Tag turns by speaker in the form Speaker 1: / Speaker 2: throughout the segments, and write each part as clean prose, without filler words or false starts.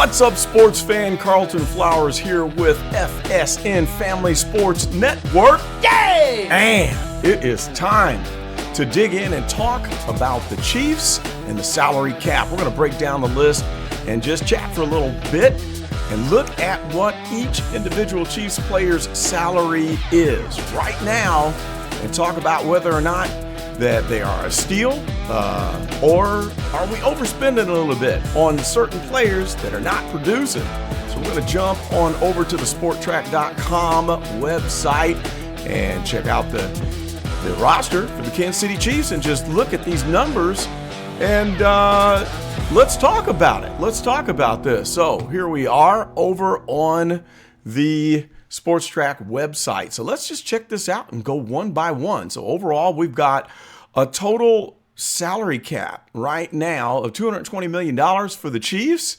Speaker 1: What's up, sports fan? Carlton Flowers here with FSN Family Sports Network. Yay! And it is time to dig in and talk about the Chiefs and the salary cap. We're going to break down the list and just chat for a little bit and look at what each individual Chiefs player's salary is right now and talk about whether or not that they are a steal or are we overspending a little bit on certain players that are not producing. So we're going to jump on over to the sporttrack.com website and check out the roster for the Kansas City Chiefs and just look at these numbers and let's talk about it. Let's talk about this. So here we are over on the Sports Track website. So let's just check this out and go one by one. So overall, we've got a total salary cap right now of $220 million for the Chiefs.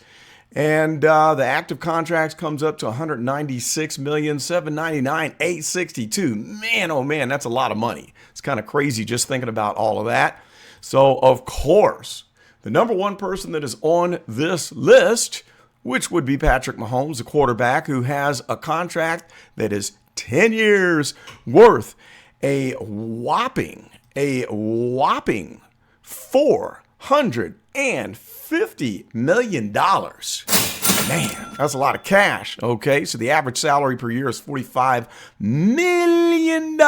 Speaker 1: And the active contracts comes up to $196,799,862. Man, oh man, that's a lot of money. It's kind of crazy just thinking about all of that. So of course, the number one person that is on this list, which would be Patrick Mahomes, the quarterback, who has a contract that is 10 years worth a whopping $450 million. Man, that's a lot of cash. Okay, so the average salary per year is $45 million.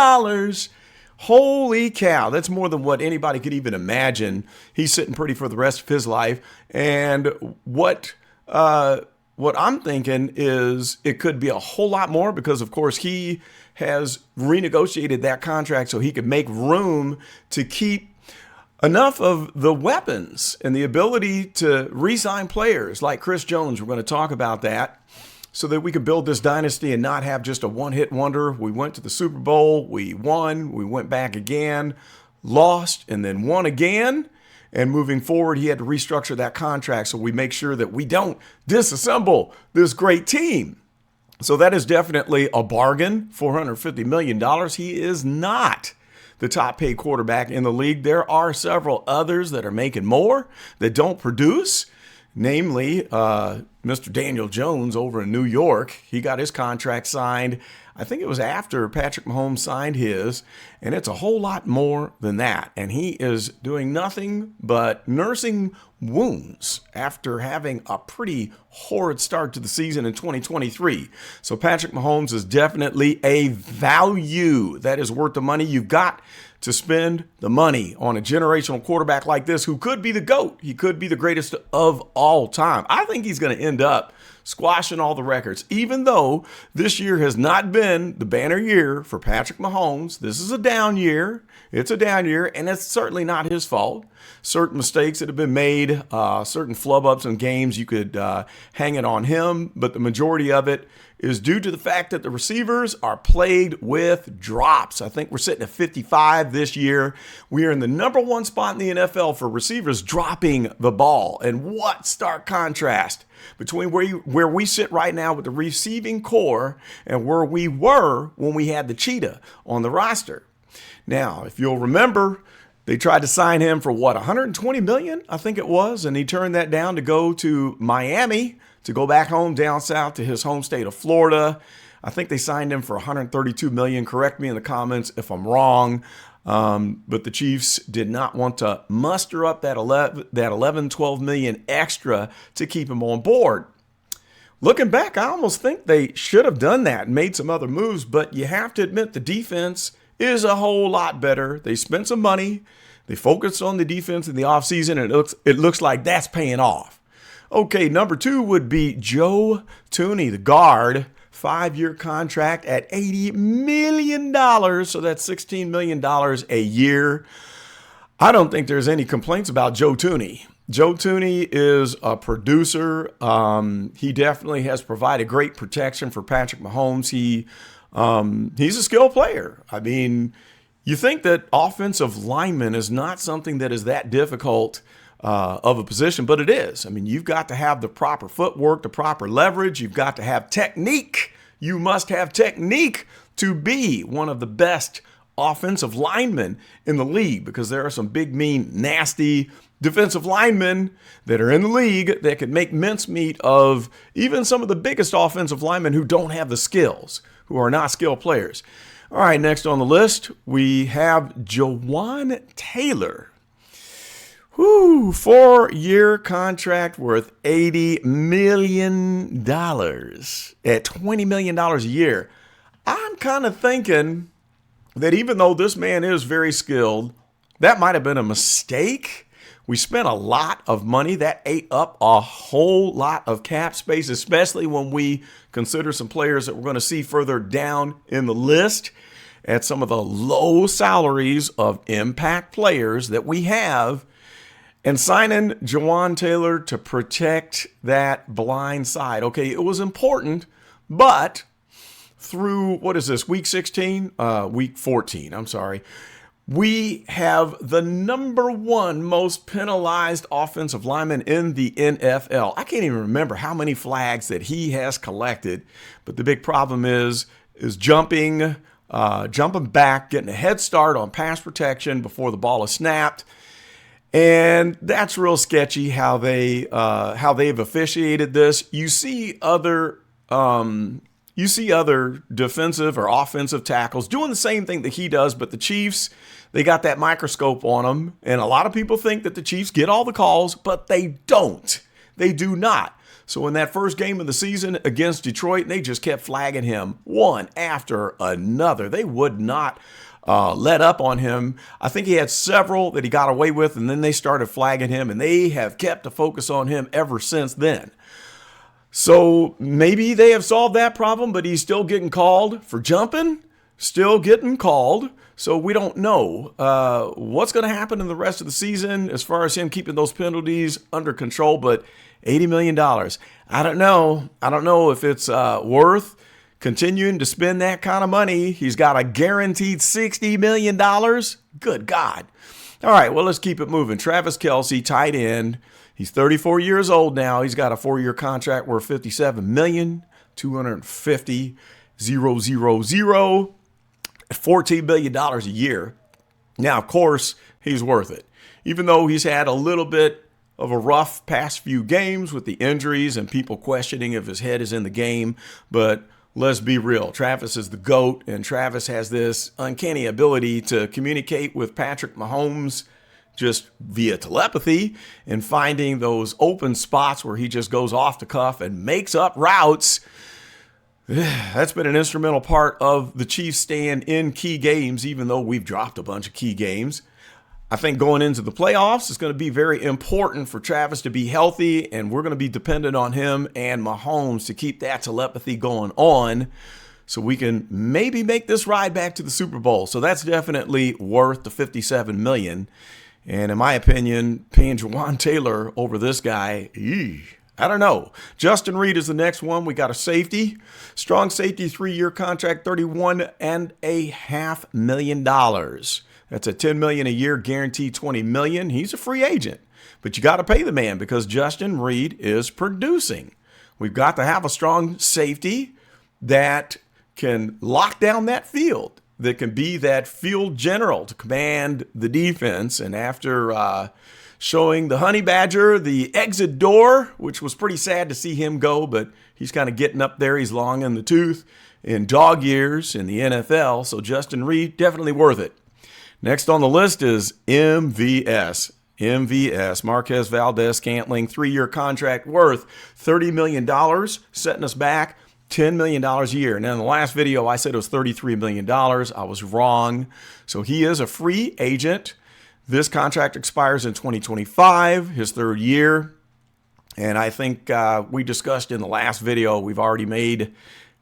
Speaker 1: Holy cow, that's more than what anybody could even imagine. He's sitting pretty for the rest of his life. And what I'm thinking is it could be a whole lot more because, of course, he has renegotiated that contract so he could make room to keep enough of the weapons and the ability to re-sign players like Chris Jones. We're going to talk about that so that we can build this dynasty and not have just a one-hit wonder. We went to the Super Bowl, we won, we went back again, lost, and then won again. And moving forward, he had to restructure that contract so we make sure that we don't disassemble this great team. So that is definitely a bargain, $450 million. He is not the top paid quarterback in the league. There are several others that are making more that don't produce, namely Mr. Daniel Jones over in New York. He got his contract signed. I think it was after Patrick Mahomes signed his, and it's a whole lot more than that. And he is doing nothing but nursing wounds after having a pretty horrid start to the season in 2023. So Patrick Mahomes is definitely a value that is worth the money. You've got to spend the money on a generational quarterback like this who could be the GOAT. He could be the greatest of all time. I think he's going to end up squashing all the records, even though this year has not been the banner year for Patrick Mahomes. This is a down year. It's a down year, and it's certainly not his fault. Certain mistakes that have been made, certain flub-ups in games, you could hang it on him, but the majority of it is due to the fact that the receivers are plagued with drops. I think we're sitting at 55 this year. We are in the number one spot in the NFL for receivers dropping the ball. And what stark contrast between where we sit right now with the receiving core and where we were when we had the cheetah on the roster. Now, if you'll remember, they tried to sign him for what, $120 million, I think it was, and he turned that down to go to Miami, to go back home down south to his home state of Florida. I think they signed him for $132 million. Correct me in the comments if I'm wrong. But the Chiefs did not want to muster up that 12 million extra to keep him on board. Looking back, I almost think they should have done that and made some other moves, but you have to admit the defense is a whole lot better. They spent some money. They focused on the defense in the offseason, and it looks like that's paying off. Okay, number two would be Joe Thuney, the guard, 5-year contract at $80 million. So that's $16 million a year. I don't think there's any complaints about Joe Thuney. Joe Thuney is a producer. He definitely has provided great protection for Patrick Mahomes. He's a skilled player. I mean, you think that offensive lineman is not something that is that difficult of a position, but it is. I mean, you've got to have the proper footwork, the proper leverage. You've got to have technique. You must have technique to be one of the best offensive linemen in the league because there are some big, mean, nasty defensive linemen that are in the league that could make mincemeat of even some of the biggest offensive linemen who don't have the skills, who are not skilled players. All right, next on the list, we have Jawaan Taylor. 4-year contract worth $80 million at $20 million a year. I'm kind of thinking that even though this man is very skilled, that might have been a mistake. We spent a lot of money. That ate up a whole lot of cap space, especially when we consider some players that we're going to see further down in the list at some of the low salaries of impact players that we have. And signing Jawaan Taylor to protect that blind side. Okay, it was important, but through, what is this, week 16? Week 14, I'm sorry. We have the number one most penalized offensive lineman in the NFL. I can't even remember how many flags that he has collected, but the big problem is jumping back, getting a head start on pass protection before the ball is snapped. And that's real sketchy how they've officiated this. You see other defensive or offensive tackles doing the same thing that he does, but the Chiefs, they got that microscope on them. And a lot of people think that the Chiefs get all the calls, but they don't. They do not. So in that first game of the season against Detroit, they just kept flagging him one after another. They would not let up on him. I think he had several that he got away with, and then they started flagging him, and they have kept the focus on him ever since then. So maybe they have solved that problem, but he's still getting called for jumping, still getting called. So we don't know what's going to happen in the rest of the season as far as him keeping those penalties under control, but $80 million. I don't know. I don't know if it's worth continuing to spend that kind of money. He's got a guaranteed $60 million. Good God. All right, well, let's keep it moving. Travis Kelce, tight end. He's 34 years old now. He's got a 4-year contract worth $57,250,000, $14 million a year. Now, of course, he's worth it. Even though he's had a little bit of a rough past few games with the injuries and people questioning if his head is in the game, but let's be real. Travis is the GOAT, and Travis has this uncanny ability to communicate with Patrick Mahomes just via telepathy and finding those open spots where he just goes off the cuff and makes up routes. That's been an instrumental part of the Chiefs staying in key games, even though we've dropped a bunch of key games. I think going into the playoffs, it's going to be very important for Travis to be healthy, and we're going to be dependent on him and Mahomes to keep that telepathy going on so we can maybe make this ride back to the Super Bowl. So that's definitely worth the $57 million. And in my opinion, paying Jawaan Taylor over this guy, I don't know. Justin Reed is the next one. We got a safety, strong safety, 3-year contract, $31.5 million. That's a $10 million a year, guaranteed $20 million. He's a free agent, but you got to pay the man because Justin Reed is producing. We've got to have a strong safety that can lock down that field, that can be that field general to command the defense. And after showing the Honey Badger the exit door, which was pretty sad to see him go, but he's kind of getting up there. He's long in the tooth in dog years in the NFL. So Justin Reed, definitely worth it. Next on the list is MVS. Marquez Valdez-Scantling, 3-year contract worth $30 million, setting us back $10 million a year. Now, in the last video, I said it was $33 million. I was wrong. So he is a free agent. This contract expires in 2025, his 3rd year. And I think we discussed in the last video, we've already made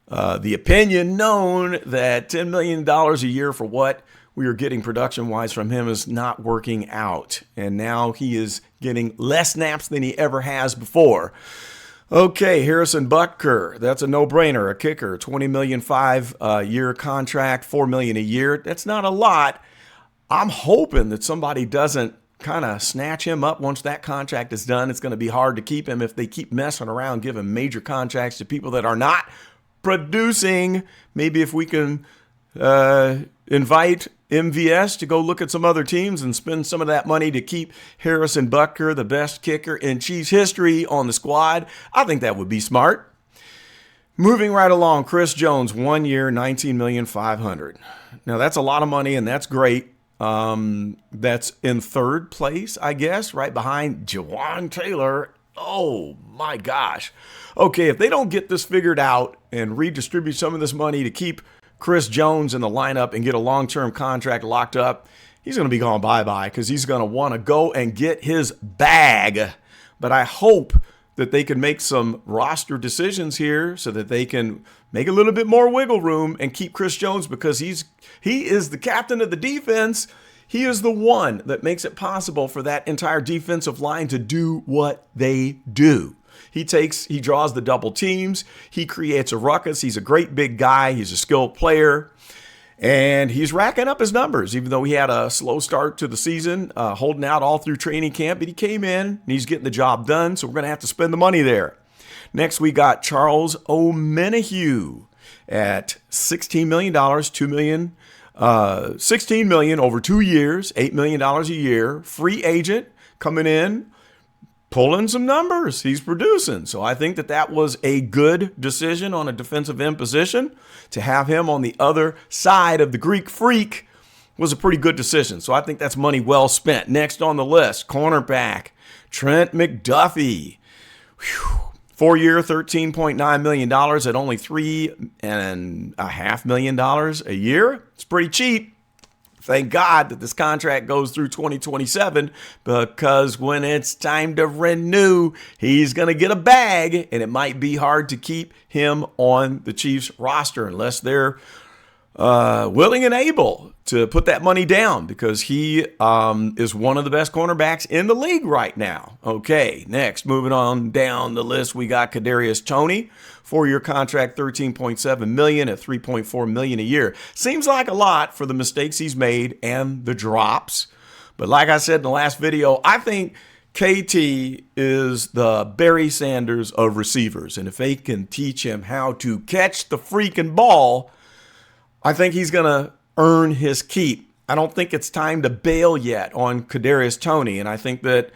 Speaker 1: the opinion known that $10 million a year for what we are getting production-wise from him is not working out. And now he is getting less snaps than he ever has before. Okay, Harrison Butker, that's a no-brainer, a kicker, $20 million 5-year contract, $4 million a year. That's not a lot. I'm hoping that somebody doesn't kind of snatch him up once that contract is done. It's going to be hard to keep him if they keep messing around, giving major contracts to people that are not producing. Maybe if we can invite MVS to go look at some other teams and spend some of that money to keep Harrison Butker, the best kicker in Chiefs history, on the squad. I think that would be smart. Moving right along, Chris Jones, 1 year, $19,500,000. Now, that's a lot of money, and that's great. That's in third place, I guess, right behind Jawan Taylor. Oh, my gosh. Okay, if they don't get this figured out and redistribute some of this money to keep Chris Jones in the lineup and get a long-term contract locked up, he's going to be going bye-bye because he's going to want to go and get his bag. But I hope that they can make some roster decisions here so that they can make a little bit more wiggle room and keep Chris Jones, because he is the captain of the defense. He is the one that makes it possible for that entire defensive line to do what they do. He draws the double teams. He creates a ruckus. He's a great big guy. He's a skilled player. And he's racking up his numbers, even though he had a slow start to the season, holding out all through training camp. But he came in, and he's getting the job done, so we're going to have to spend the money there. Next, we got Charles Omenihu at $16 million, $16 million over 2 years, $8 million a year. Free agent coming in, pulling some numbers. He's producing. So I think that was a good decision on a defensive end position. To have him on the other side of the Greek Freak was a pretty good decision. So I think that's money well spent. Next on the list, cornerback Trent McDuffie. 4 year, $13.9 million at only $3.5 million a year. It's pretty cheap. Thank God that this contract goes through 2027, because when it's time to renew, he's going to get a bag, and it might be hard to keep him on the Chiefs roster unless they're willing and able to put that money down, because he is one of the best cornerbacks in the league right now. Okay, next, moving on down the list, we got Kadarius Toney. 4-year contract, $13.7 million at $3.4 million a year. Seems like a lot for the mistakes he's made and the drops. But like I said in the last video, I think KT is the Barry Sanders of receivers. And if they can teach him how to catch the freaking ball, I think he's going to earn his keep. I don't think it's time to bail yet on Kadarius Toney. And I think that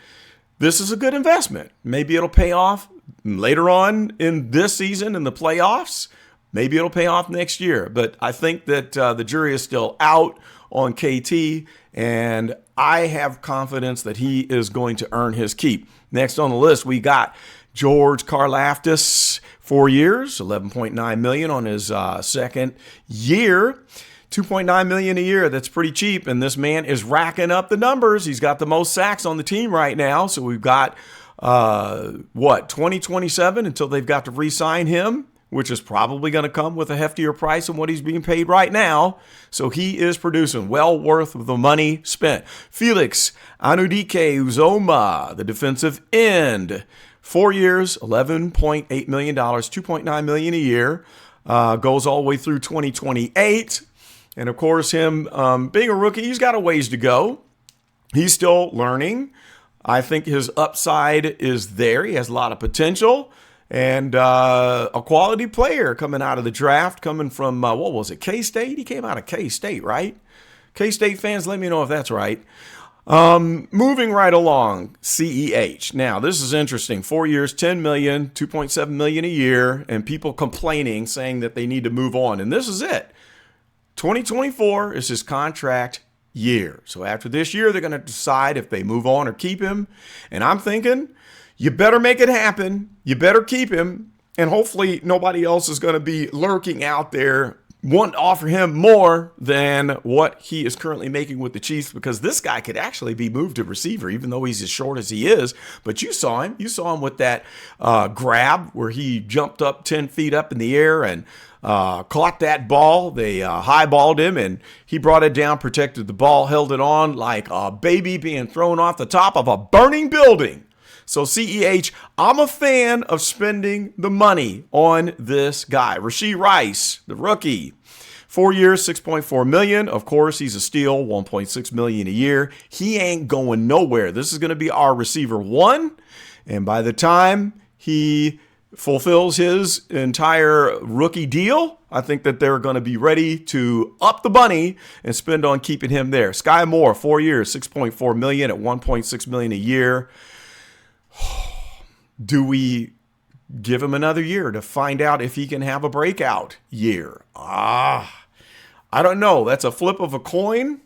Speaker 1: this is a good investment. Maybe it'll pay off later on in this season in the playoffs. Maybe it'll pay off next year. But I think that the jury is still out on KT, and I have confidence that he is going to earn his keep. Next on the list, we got George Karlaftis, 4 years, $11.9 million on his second year. $2.9 million a year. That's pretty cheap. And this man is racking up the numbers. He's got the most sacks on the team right now. So we've got 2027 until they've got to re-sign him, which is probably going to come with a heftier price than what he's being paid right now. So he is producing, well worth the money spent. Felix Anudike Uzoma, the defensive end, 4 years, $11.8 million, $2.9 million a year, goes all the way through 2028. And of course, him being a rookie, he's got a ways to go. He's still learning. I think his upside is there. He has a lot of potential, and a quality player coming out of the draft, coming from, what was it, K-State? He came out of K-State, right? K-State fans, let me know if that's right. Moving right along, CEH. Now, this is interesting. 4 years, $10 million, $2.7 million a year, and people complaining, saying that they need to move on. And this is it. 2024 is his contract year. So after this year, they're going to decide if they move on or keep him. And I'm thinking, you better make it happen. You better keep him. And hopefully nobody else is going to be lurking out there wanting to offer him more than what he is currently making with the Chiefs, because this guy could actually be moved to receiver, even though he's as short as he is. But you saw him. You saw him with that grab where he jumped up 10 feet up in the air and caught that ball. They highballed him, and he brought it down, protected the ball, held it on like a baby being thrown off the top of a burning building. So CEH, I'm a fan of spending the money on this guy. Rashee Rice, the rookie, 4 years, $6.4 million. Of course, he's a steal, $1.6 million a year. He ain't going nowhere. This is going to be our receiver one, and by the time he fulfills his entire rookie deal, I think that they're going to be ready to up the money and spend on keeping him there. Sky Moore, 4 years, $6.4 million at $1.6 million a year. Do we give him another year to find out if he can have a breakout year? I don't know. That's a flip of a coin.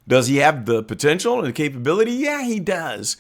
Speaker 1: Does he have the potential and the capability? Yeah, he does.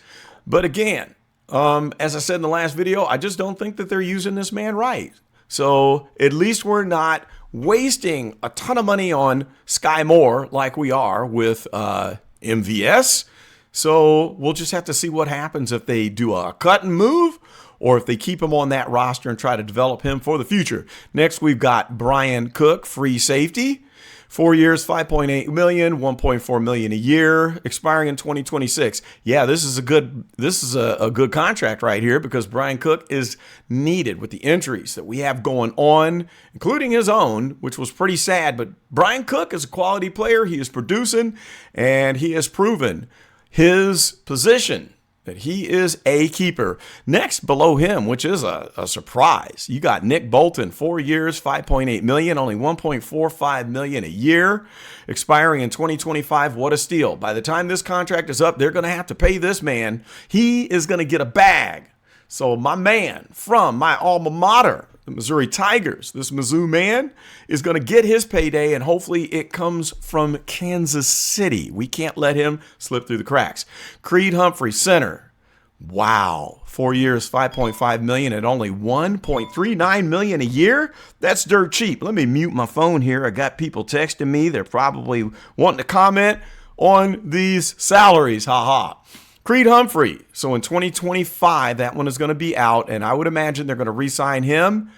Speaker 1: But again, as I said in the last video, I just don't think that they're using this man right. So at least we're not wasting a ton of money on Sky Moore like we are with MVS. So we'll just have to see what happens if they do a cut and move or if they keep him on that roster and try to develop him for the future. Next, we've got Brian Cook, free safety. 4 years, $5.8 million, $1.4 million a year, expiring in 2026. Yeah, this is a good contract right here because Brian Cook is needed with the injuries that we have going on, including his own, which was pretty sad. But Brian Cook is a quality player. He is producing, and he has proven his position that he is a keeper. Next below him, which is a surprise, you got Nick Bolton, 4 years, $5.8 million, only $1.45 million a year, expiring in 2025. What a steal. By the time this contract is up, they're going to have to pay this man. He is going to get a bag. So my man from my alma mater, the Missouri Tigers, this Mizzou man is going to get his payday, and hopefully it comes from Kansas City. We can't let him slip through the cracks. Creed Humphrey, center. Wow. 4 years, $5.5 million at only $1.39 million a year. That's dirt cheap. Let me mute my phone here. I got people texting me. They're probably wanting to comment on these salaries. Ha ha. Creed Humphrey. So in 2025, that one is going to be out, and I would imagine they're going to re-sign him.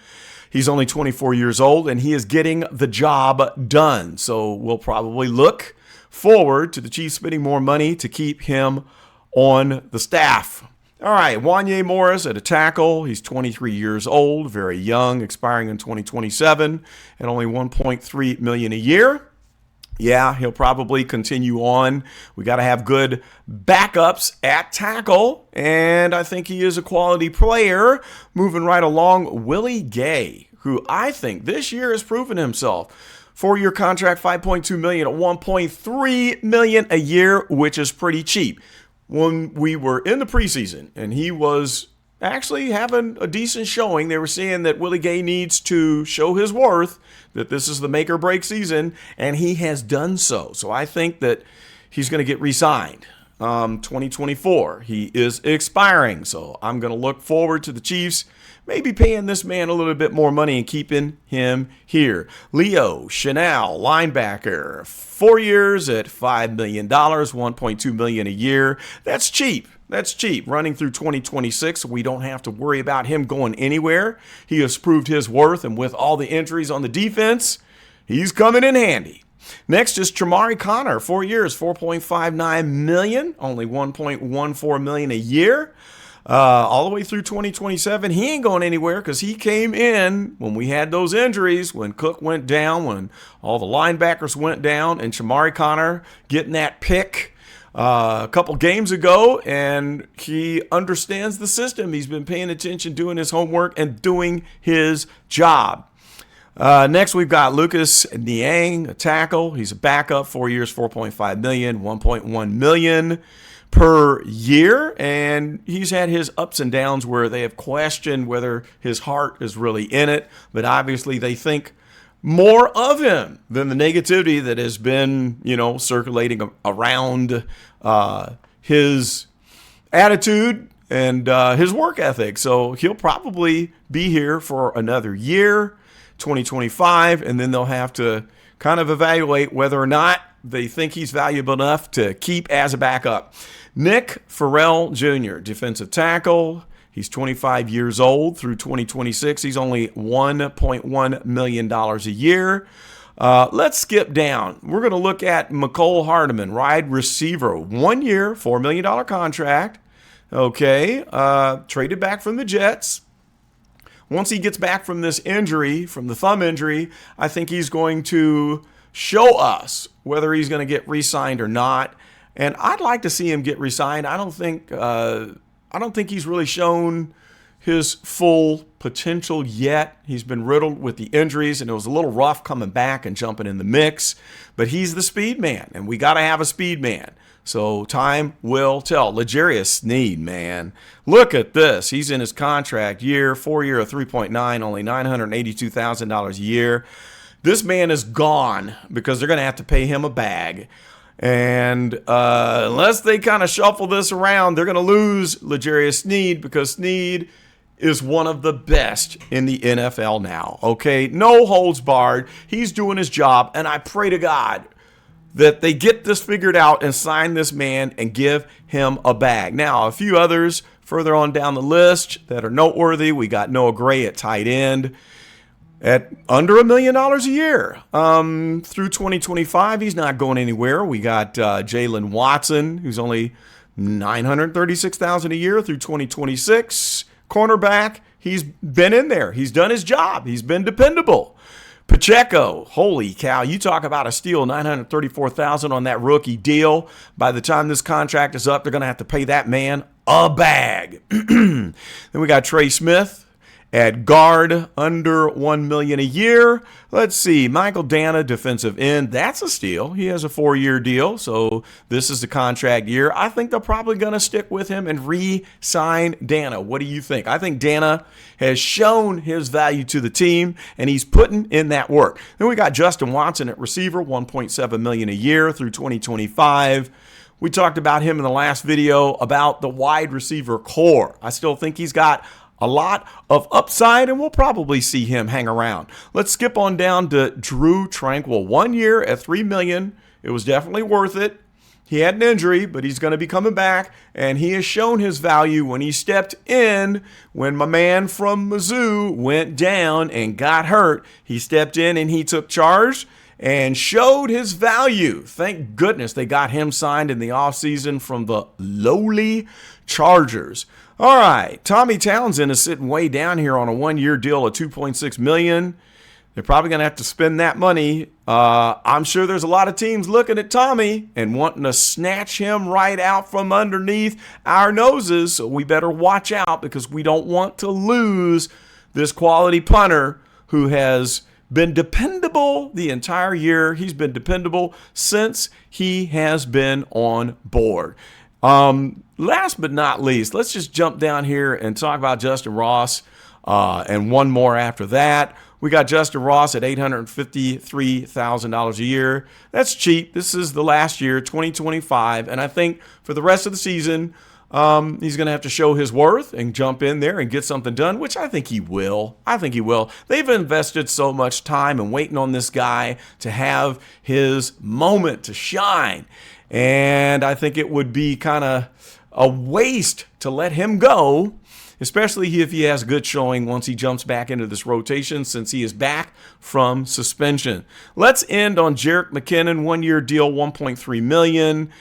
Speaker 1: He's only 24 years old, and he is getting the job done. So we'll probably look forward to the Chiefs spending more money to keep him on the staff. All right, Wanye Morris at a tackle. He's 23 years old, very young, expiring in 2027, and only $1.3 million a year. Yeah, he'll probably continue on. We got to have good backups at tackle, and I think he is a quality player. Moving right along, Willie Gay, who I think this year has proven himself. 4-year contract, $5.2 million at $1.3 million a year, which is pretty cheap. When we were in the preseason, and he was actually having a decent showing, they were saying that Willie Gay needs to show his worth, that this is the make or break season, and he has done so. So I think that he's going to get re-signed. 2024, he is expiring. So I'm going to look forward to the Chiefs maybe paying this man a little bit more money and keeping him here. Leo Chanel, linebacker, 4 years at $5 million, $1.2 million a year. That's cheap. That's cheap. Running through 2026, we don't have to worry about him going anywhere. He has proved his worth, and with all the injuries on the defense, he's coming in handy. Next is Chamari Connor, 4 years, $4.59 million, only $1.14 million a year. All the way through 2027, he ain't going anywhere because he came in when we had those injuries, when Cook went down, when all the linebackers went down, and Chamari Connor getting that pick a couple games ago, and he understands the system. He's been paying attention, doing his homework, and doing his job. Next, we've got Lucas Niang, a tackle. He's a backup, 4 years, $4.5 million, $1.1 million per year, and he's had his ups and downs where they have questioned whether his heart is really in it, but obviously they think more of him than the negativity that has been, circulating around his attitude and his work ethic. So he'll probably be here for another year, 2025, and then they'll have to kind of evaluate whether or not they think he's valuable enough to keep as a backup. Nick Farrell Jr., defensive tackle. He's 25 years old through 2026. He's only $1.1 million a year. Let's skip down. We're going to look at McCole Hardeman, wide receiver. 1 year, $4 million contract. Okay. Traded back from the Jets. Once he gets back from this injury, from the thumb injury, I think he's going to show us whether he's going to get re-signed or not. And I'd like to see him get re-signed. I don't think he's really shown his full potential yet. He's been riddled with the injuries, and it was a little rough coming back and jumping in the mix. But he's the speed man, and we got to have a speed man. So time will tell. L'Jarius Sneed, man. Look at this. He's in his contract year, 4-year of 3.9, only $982,000 a year. This man is gone because they're going to have to pay him a bag. And unless they kind of shuffle this around, they're going to lose L'Jarius Sneed because Sneed is one of the best in the NFL now. Okay, no holds barred. He's doing his job, and I pray to God that they get this figured out and sign this man and give him a bag. Now, a few others further on down the list that are noteworthy. We got Noah Gray at tight end at under $1 million a year. Through 2025, he's not going anywhere. We got Jalen Watson, who's only $936,000 a year through 2026. Cornerback, he's been in there. He's done his job. He's been dependable. Pacheco, holy cow, you talk about a steal, $934,000 on that rookie deal. By the time this contract is up, they're going to have to pay that man a bag. Then we got Trey Smith at guard, under $1 million a year. Let's see, Michael Dana, defensive end. That's a steal. He has a 4-year deal, so this is the contract year. I think they're probably going to stick with him and re-sign Dana. What do you think? I think Dana has shown his value to the team, and he's putting in that work. Then we got Justin Watson at receiver, $1.7 million a year through 2025. We talked about him in the last video about the wide receiver core. I still think he's got a lot of upside, and we'll probably see him hang around. Let's skip on down to Drew Tranquill. 1 year at $3 million. It was definitely worth it. He had an injury, but he's going to be coming back, and he has shown his value when he stepped in. When my man from Mizzou went down and got hurt, he stepped in and he took charge and showed his value. Thank goodness they got him signed in the offseason from the lowly Chargers. All right, Tommy Townsend is sitting way down here on a 1-year deal of $2.6 million. They're probably going to have to spend that money. I'm sure there's a lot of teams looking at Tommy and wanting to snatch him right out from underneath our noses. So we better watch out because we don't want to lose this quality punter who has been dependable the entire year. He's been dependable since he has been on board. Last but not least, let's just jump down here and talk about Justin Ross and one more after that. We got Justin Ross at $853,000 a year. That's cheap. This is the last year, 2025, and I think for the rest of the season, he's going to have to show his worth and jump in there and get something done, which I think he will. They've invested so much time and waiting on this guy to have his moment to shine. And I think it would be kind of a waste to let him go, especially if he has a good showing once he jumps back into this rotation since he is back from suspension. Let's end on Jerick McKinnon, 1-year deal, $1.3 million.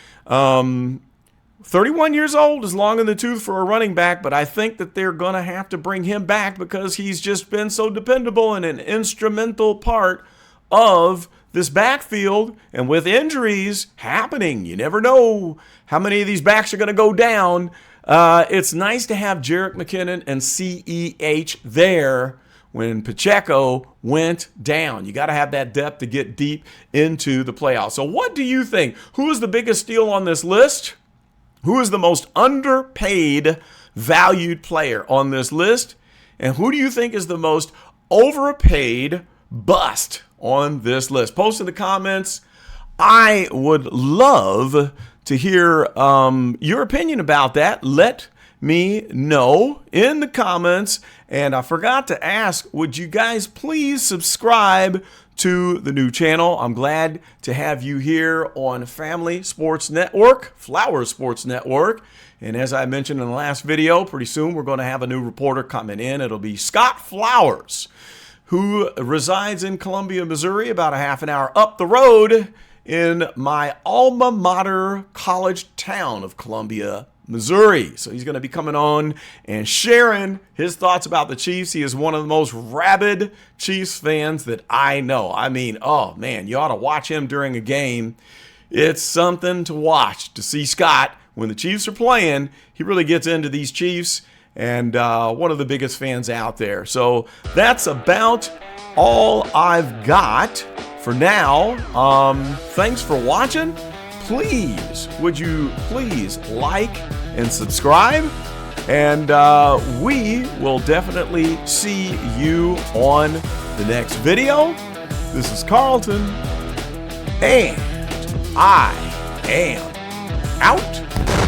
Speaker 1: 31 years old is long in the tooth for a running back, but I think that they're going to have to bring him back because he's just been so dependable and an instrumental part of this backfield. And with injuries happening, you never know how many of these backs are going to go down. It's nice to have Jerick McKinnon and CEH there when Pacheco went down. You got to have that depth to get deep into the playoffs. So what do you think? Who is the biggest steal on this list? Who is the most underpaid, valued player on this list? And who do you think is the most overpaid bust on this list? Post in the comments. I would love to hear your opinion about that. Let me know in the comments. And I forgot to ask, would you guys please subscribe to the new channel? I'm glad to have you here on Family Sports Network, Flowers Sports Network. And as I mentioned in the last video, pretty soon we're going to have a new reporter coming in. It'll be Scott Flowers, who resides in Columbia, Missouri, about a half an hour up the road in my alma mater college town of Columbia, Missouri. So he's going to be coming on and sharing his thoughts about the Chiefs. He is one of the most rabid Chiefs fans that I know. I mean, oh man, you ought to watch him during a game. It's something to watch, to see Scott when the Chiefs are playing. He really gets into these Chiefs. and one of the biggest fans out there. So that's about all I've got for now. Thanks for watching. Please, would you please like and subscribe? And we will definitely see you on the next video. This is Carlton, and I am out.